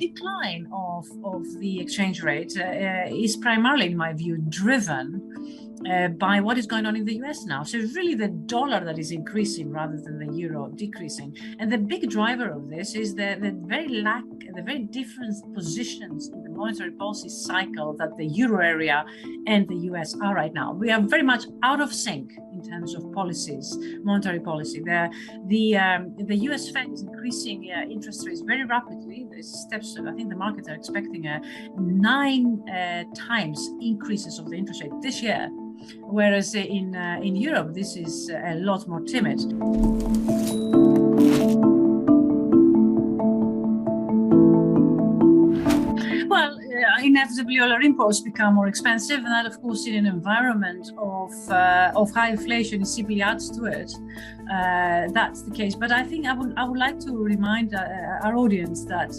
decline of the exchange rate is primarily, in my view, driven by what is going on in the US now. So it's really the dollar that is increasing rather than the euro decreasing. And the big driver of this is the very different positions in the monetary policy cycle that the euro area and the US are right now. We are very much out of sync in terms of policies, monetary policy. The US Fed is increasing interest rates very rapidly. There's steps, I think the markets are expecting 9 times increases of the interest rate this year. Whereas in Europe, this is a lot more timid. Well, inevitably, all our imports become more expensive, and that, of course, in an environment of high inflation, simply adds to it. That's the case. But I think I would like to remind our audience that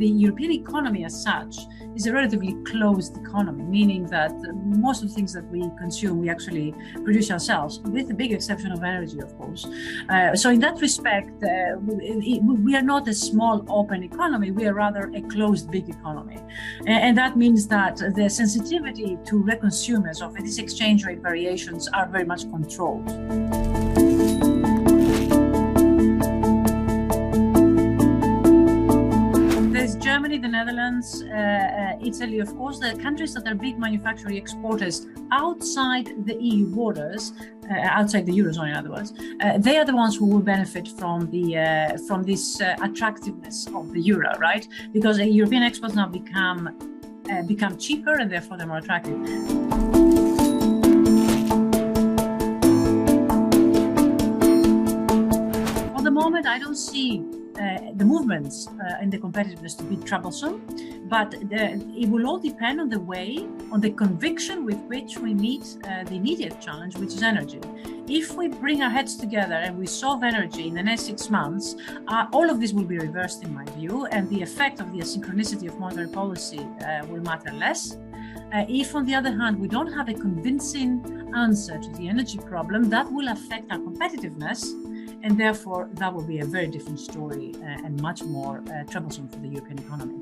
the European economy, as such, is a relatively closed economy, meaning that most of the things that we consume, we actually produce ourselves, with the big exception of energy, of course. So in that respect, we are not a small open economy. We are rather a closed big economy. And that means that the sensitivity to consumers of these exchange rate variations are very much controlled. Germany, the Netherlands, Italy, of course, the countries that are big manufacturing exporters outside the EU borders, outside the Eurozone, in other words, they are the ones who will benefit from this attractiveness of the euro, right? Because European exports now become cheaper and therefore they're more attractive. For the moment, I don't see the movements and the competitiveness to be troublesome, but it will all depend on the conviction with which we meet the immediate challenge, which is energy. If we bring our heads together and we solve energy in the next 6 months, all of this will be reversed, in my view, and the effect of the asynchronicity of monetary policy will matter less. If, on the other hand, we don't have a convincing answer to the energy problem, that will affect our competitiveness. And therefore, that will be a very different story and much more troublesome for the European economy.